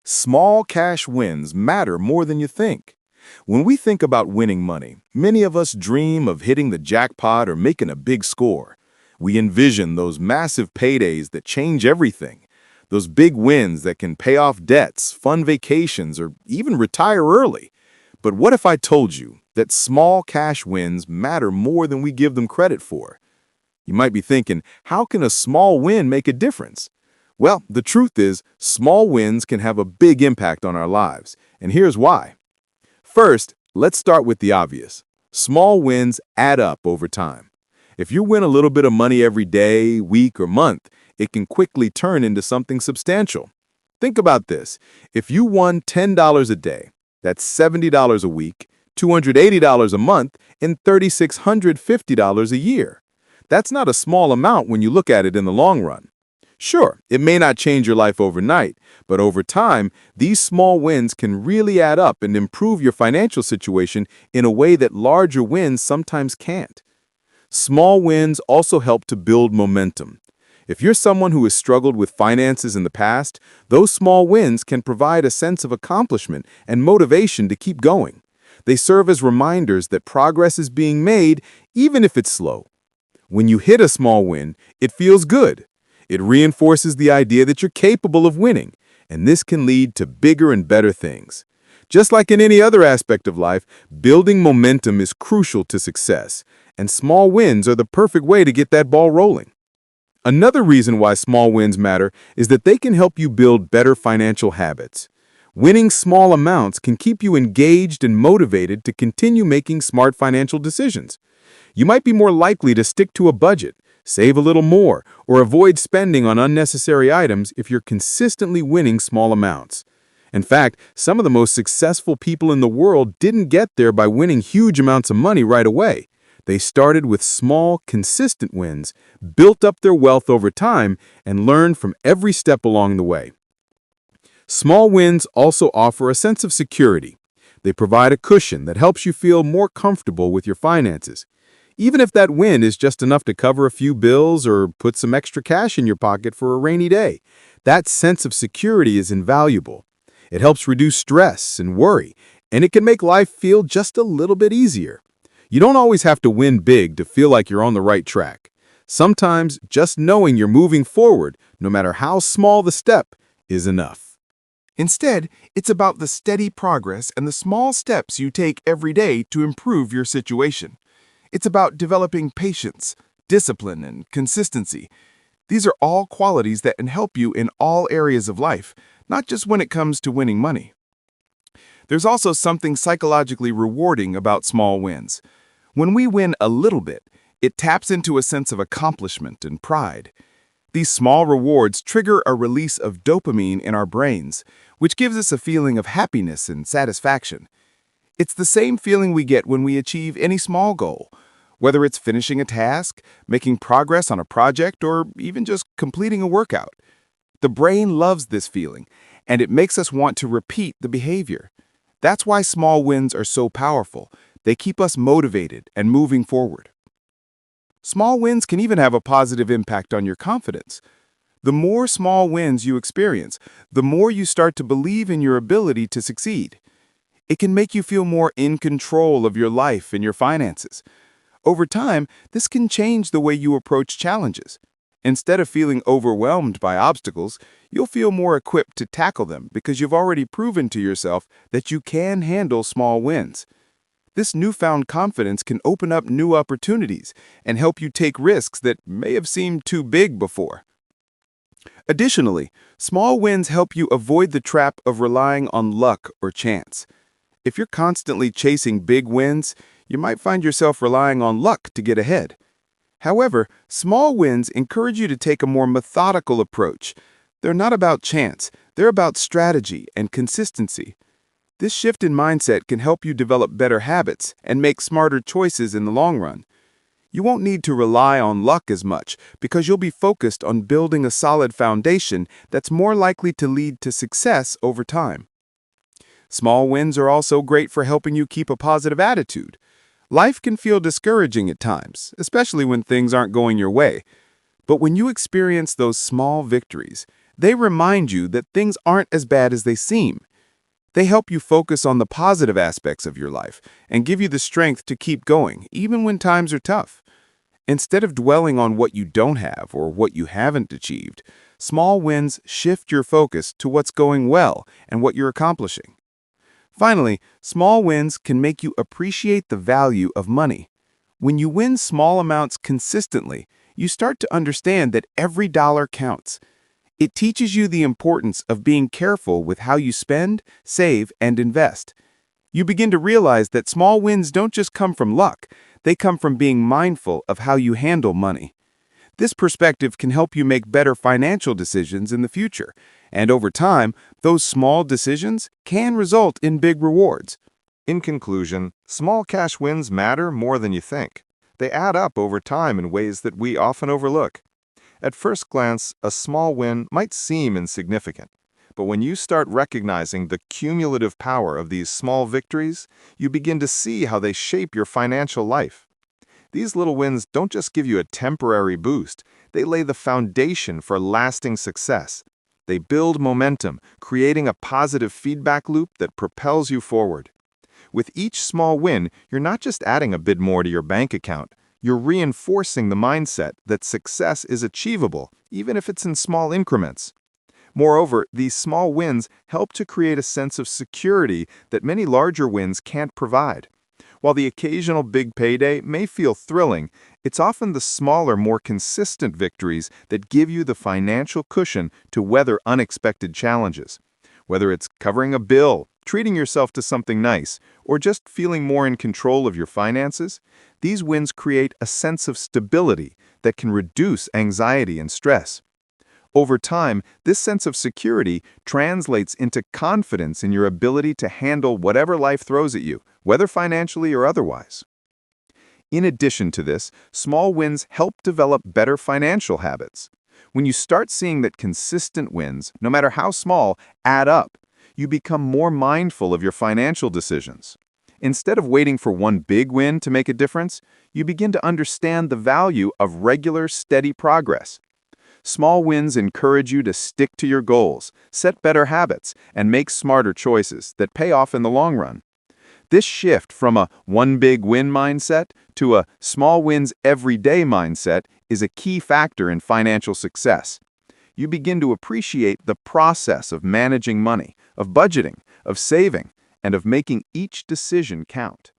Small cash wins matter more than you think. When we think about winning money, many of us dream of hitting the jackpot or making a big score. We envision those massive paydays that change everything, those big wins that can pay off debts, fund vacations, or even retire early. But what if I told you that small cash wins matter more than we give them credit for? You might be thinking, how can a small win make a difference? Well, the truth is, small wins can have a big impact on our lives, and here's why. First, let's start with the obvious. Small wins add up over time. If you win a little bit of money every day, week, or month, it can quickly turn into something substantial. Think about this. If you won $10 a day, that's $70 a week, $280 a month, and $3,650 a year. That's not a small amount when you look at it in the long run. Sure, it may not change your life overnight, but over time, these small wins can really add up and improve your financial situation in a way that larger wins sometimes can't. Small wins also help to build momentum. If you're someone who has struggled with finances in the past, those small wins can provide a sense of accomplishment and motivation to keep going. They serve as reminders that progress is being made, even if it's slow. When you hit a small win, it feels good. It reinforces the idea that you're capable of winning, and this can lead to bigger and better things. Just like in any other aspect of life, building momentum is crucial to success, and small wins are the perfect way to get that ball rolling. Another reason why small wins matter is that they can help you build better financial habits. Winning small amounts can keep you engaged and motivated to continue making smart financial decisions. You might be more likely to stick to a budget, save a little more, or avoid spending on unnecessary items if you're consistently winning small amounts. In fact, some of the most successful people in the world didn't get there by winning huge amounts of money right away. They started with small, consistent wins, built up their wealth over time, and learned from every step along the way. Small wins also offer a sense of security. They provide a cushion that helps you feel more comfortable with your finances. Even if that win is just enough to cover a few bills or put some extra cash in your pocket for a rainy day, that sense of security is invaluable. It helps reduce stress and worry, and it can make life feel just a little bit easier. You don't always have to win big to feel like you're on the right track. Sometimes just knowing you're moving forward, no matter how small the step, is enough. Instead, it's about the steady progress and the small steps you take every day to improve your situation. It's about developing patience, discipline, and consistency. These are all qualities that can help you in all areas of life, not just when it comes to winning money. There's also something psychologically rewarding about small wins. When we win a little bit, it taps into a sense of accomplishment and pride. These small rewards trigger a release of dopamine in our brains, which gives us a feeling of happiness and satisfaction. It's the same feeling we get when we achieve any small goal, whether it's finishing a task, making progress on a project, or even just completing a workout. The brain loves this feeling, and it makes us want to repeat the behavior. That's why small wins are so powerful. They keep us motivated and moving forward. Small wins can even have a positive impact on your confidence. The more small wins you experience, the more you start to believe in your ability to succeed. It can make you feel more in control of your life and your finances. Over time, this can change the way you approach challenges. Instead of feeling overwhelmed by obstacles, you'll feel more equipped to tackle them because you've already proven to yourself that you can handle small wins. This newfound confidence can open up new opportunities and help you take risks that may have seemed too big before. Additionally, small wins help you avoid the trap of relying on luck or chance. If you're constantly chasing big wins, you might find yourself relying on luck to get ahead. However, small wins encourage you to take a more methodical approach. They're not about chance, they're about strategy and consistency. This shift in mindset can help you develop better habits and make smarter choices in the long run. You won't need to rely on luck as much because you'll be focused on building a solid foundation that's more likely to lead to success over time. Small wins are also great for helping you keep a positive attitude. Life can feel discouraging at times, especially when things aren't going your way. But when you experience those small victories, They remind you that things aren't as bad as they seem. They help you focus on the positive aspects of your life and give you the strength to keep going, even when times are tough. Instead of dwelling on what you don't have or what you haven't achieved, small wins shift your focus to what's going well and what you're accomplishing. Finally, small wins can make you appreciate the value of money. When you win small amounts consistently, you start to understand that every dollar counts. It teaches you the importance of being careful with how you spend, save, and invest. You begin to realize that small wins don't just come from luck, they come from being mindful of how you handle money. This perspective can help you make better financial decisions in the future, and over time, those small decisions can result in big rewards. In conclusion, small cash wins matter more than you think. They add up over time in ways that we often overlook. At first glance, a small win might seem insignificant, but when you start recognizing the cumulative power of these small victories, you begin to see how they shape your financial life. These little wins don't just give you a temporary boost, they lay the foundation for lasting success. They build momentum, creating a positive feedback loop that propels you forward. With each small win, you're not just adding a bit more to your bank account, you're reinforcing the mindset that success is achievable, even if it's in small increments. Moreover, these small wins help to create a sense of security that many larger wins can't provide. While the occasional big payday may feel thrilling, it's often the smaller, more consistent victories that give you the financial cushion to weather unexpected challenges. Whether it's covering a bill, treating yourself to something nice, or just feeling more in control of your finances, these wins create a sense of stability that can reduce anxiety and stress. Over time, this sense of security translates into confidence in your ability to handle whatever life throws at you, whether financially or otherwise. In addition to this, small wins help develop better financial habits. When you start seeing that consistent wins, no matter how small, add up, you become more mindful of your financial decisions. Instead of waiting for one big win to make a difference, you begin to understand the value of regular, steady progress. Small wins encourage you to stick to your goals, set better habits, and make smarter choices that pay off in the long run. This shift from a one big win mindset to a small wins every day mindset is a key factor in financial success. You begin to appreciate the process of managing money, of budgeting, of saving, and of making each decision count.